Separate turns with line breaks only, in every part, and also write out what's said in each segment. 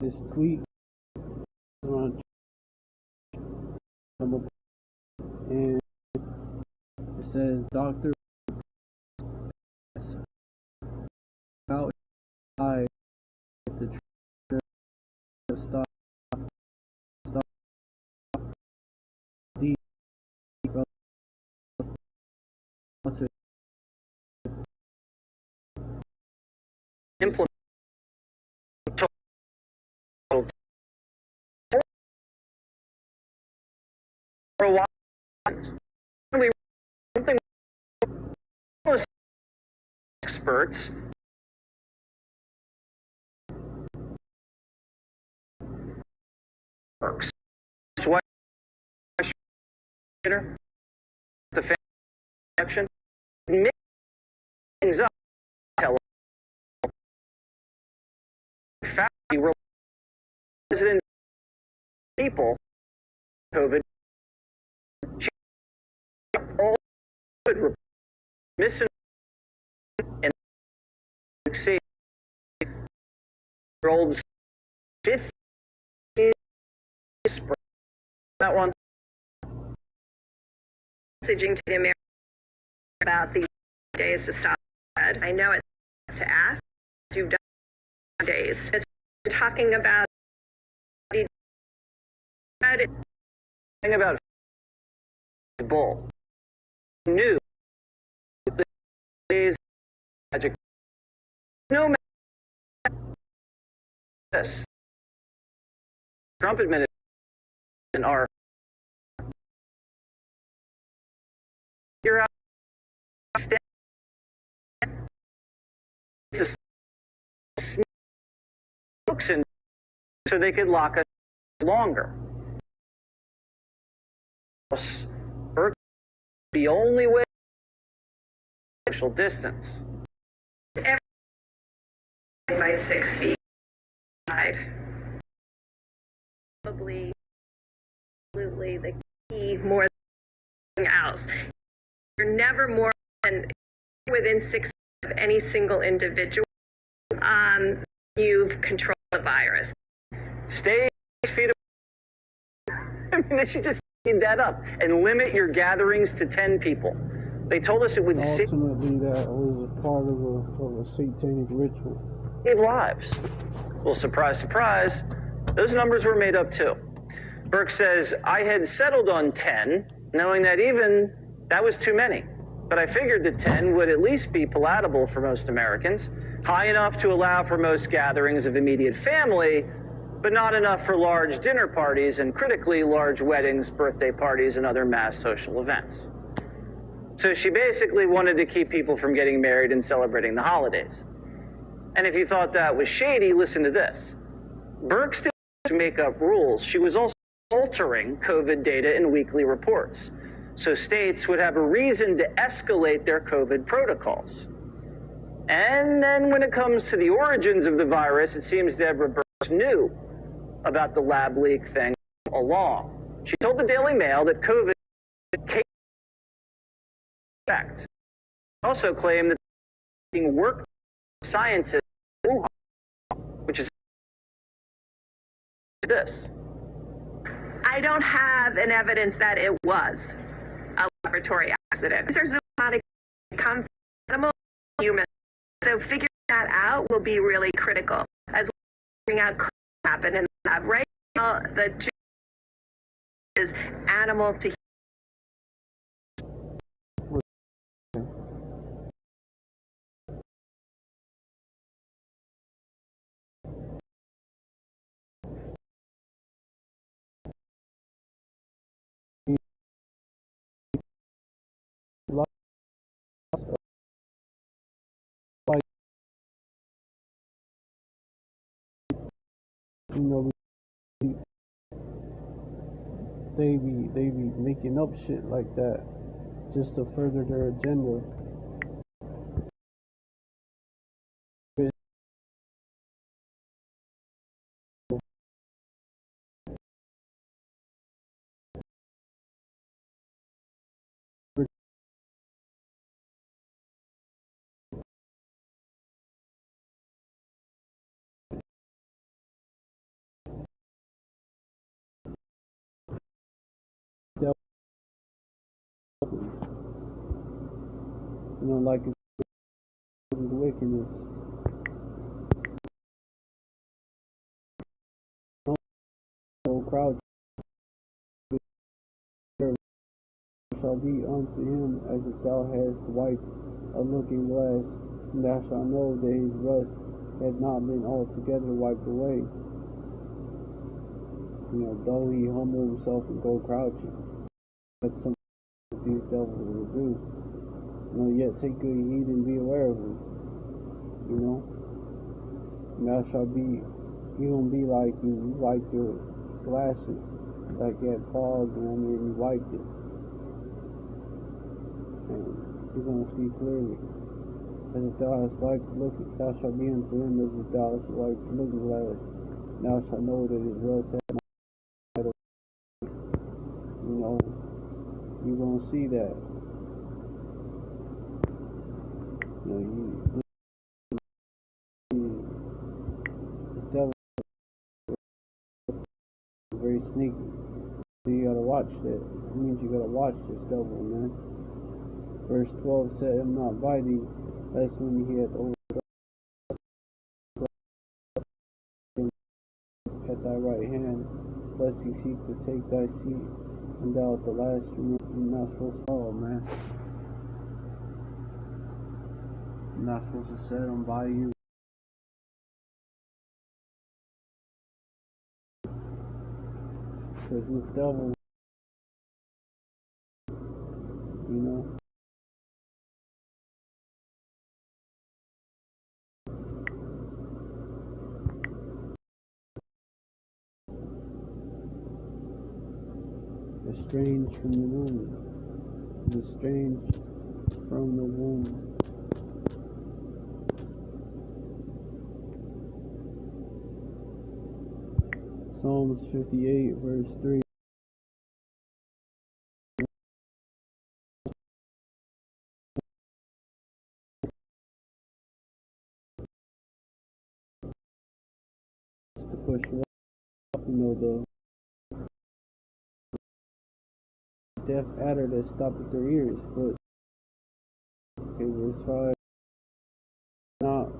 this tweet on and it says Dr. Fauci to stop the
implement for a while. We something most experts works. What the family action mix things up. Fauci resident people COVID all could miss and say year olds 50 that one
messaging to the Americans about these days to stop. I know it's to ask. You've done days. As we're talking about it.
Thing about bull knew the days magic. No matter this, Trump administration are you're out snooks in so they could lock us longer. The only way social distance.
By 6 feet wide. Probably absolutely the key more than anything else. You're never more than within 6 feet of any single individual. You've controlled the virus.
Stay 6 feet apart. I mean, they should just speed that up and limit your gatherings to 10 people. They told us it would
ultimately that was a part of a satanic ritual.
Save lives. Well, surprise, surprise, those numbers were made up too. Birx says, I had settled on 10, knowing that even that was too many. But I figured that 10 would at least be palatable for most Americans, high enough to allow for most gatherings of immediate family, but not enough for large dinner parties and critically large weddings, birthday parties, and other mass social events. So she basically wanted to keep people from getting married and celebrating the holidays. And if you thought that was shady, listen to this. Birx didn't make up rules. She was also altering COVID data in weekly reports, so states would have a reason to escalate their COVID protocols. And then when it comes to the origins of the virus, it seems Deborah Birx knew about the lab leak thing along. She told the Daily Mail that COVID came effect. Also claimed that being worked scientists, which is this.
I don't have an evidence that it was a laboratory accident. There's zoonotic come from animal human. So figuring that out will be really critical as figuring out could happen in the lab. Right now, the is animal to
You know, they be making up shit like that just to further their agenda. You know, like it's wickedness. No crowd shall be unto him as if thou hadst wiped a looking glass, and thou shalt know that his rust had not been altogether wiped away. You know, though he humble himself and go crouching. That's something that these devils will do. You know, yet take good heed and be aware of them. You know, and thou shalt be, you gonna be like you wiped your glasses, like you had fog, and you wiped it, and you're gonna see clearly. As if thou hast wiped looking, thou shalt be unto him as if thou hast wiped looking glass. Thou shalt know that his rust had not. You know, you're gonna see that. You know, the devil is very sneaky. So you gotta watch that. It means you gotta watch this devil, man. Verse 12 said, "Am not by thee, lest when he hath overthrown at thy right hand, lest he seek to take thy seat, and thou at the last you're not supposed to follow, man. You're not supposed to set him by you. Because this devil, you know, estranged from the womb. Estranged from the womb. Psalms 58, verse 3. To push up, you know, the deaf adder that stopped at their ears, but it was fine. Not,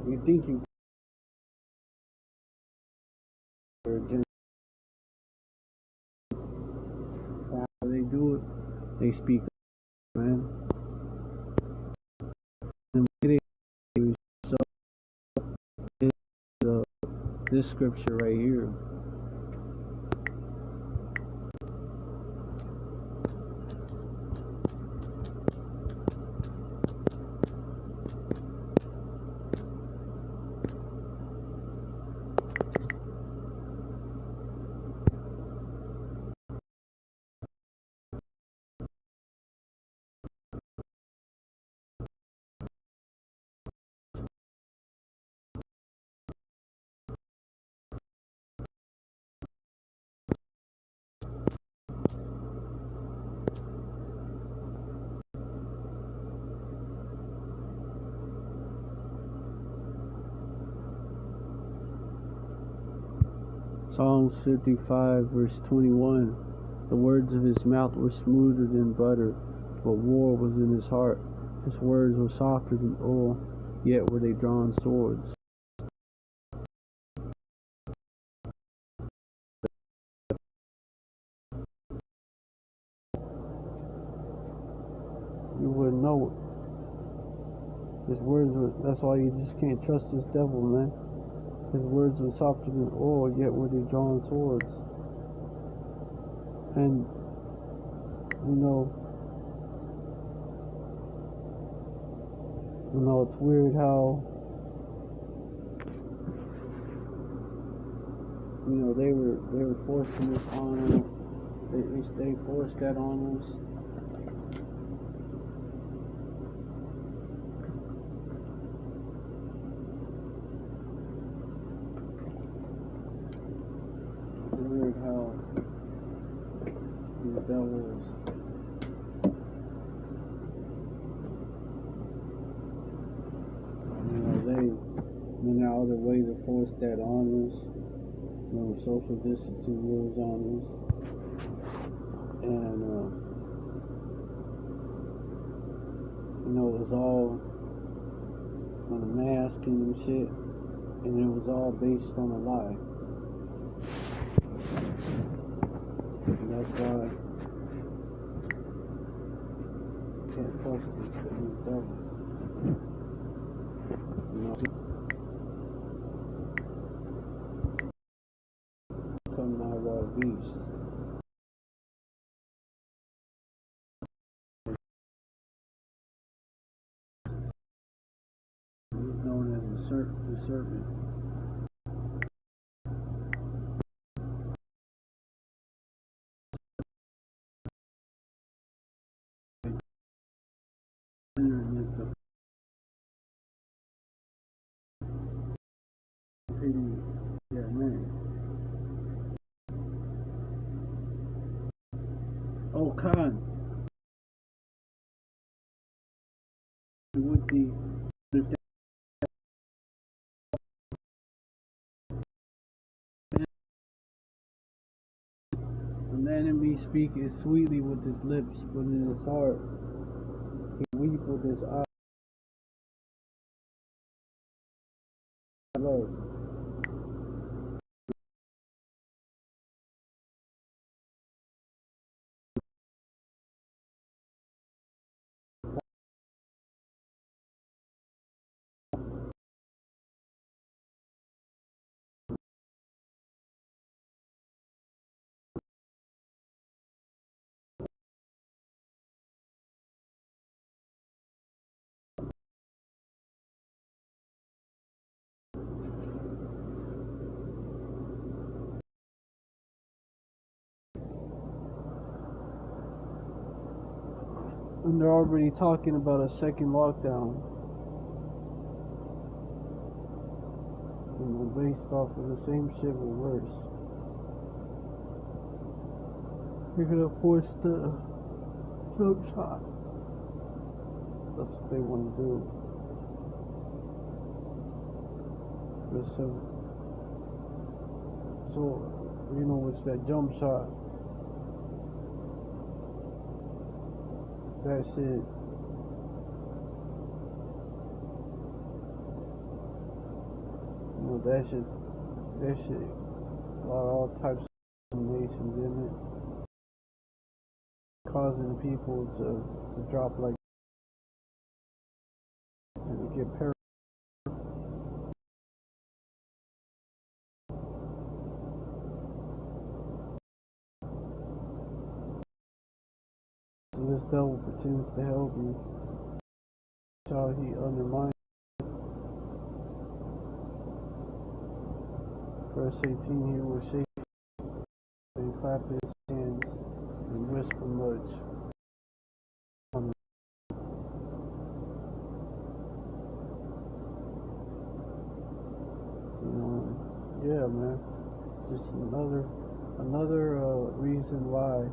you think you how they do it, they speak, man. So this scripture right here. Psalms 55, verse 21. The words of his mouth were smoother than butter, but war was in his heart. His words were softer than oil, yet were they drawn swords. You wouldn't know it. His words were, that's why you just can't trust this devil, man. His words were softer than oil, yet were they drawn swords. And, it's weird how, they were forcing this on us. They forced that on us. It's weird how these devils, out of their way to force that on us. Social distancing rules on us. And, it was all on a mask and shit. And it was all based on a lie. And that's why you can't trust these devils. Come out wild beast. He's known as the serpent. Yeah, man. Oh, Khan. With the an enemy speaketh sweetly with his lips, but in his heart he weep with his eyes. Love. And they're already talking about a second lockdown. Based off of the same shit but worse. They're gonna force the throat shot. That's what they want to do. So, it's that jump shot. That shit. That shit got all types of nations in it, causing people to drop like and to get paralyzed. And this devil pretends to help you. That's how he undermines. Verse 18, he will shake and clap his hands and whisper much. Yeah, man. Just another reason why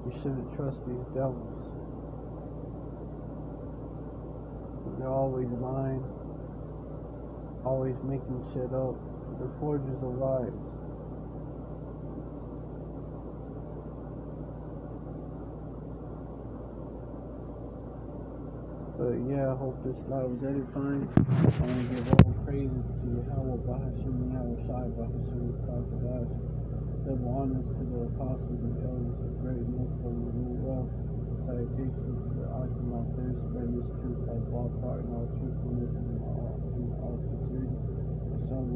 you shouldn't trust these devils. They're always lying, always making shit up. They're forgers of lies. But yeah, I hope this live was edifying. I want to give all praises to Yahweh Bahashim, Yahweh Shai Bahashim, Kakabash. Double honors to the apostles and elders of great Muslim and rule well. Salutations to the Akim out there spreading this truth like Walmart and all truth.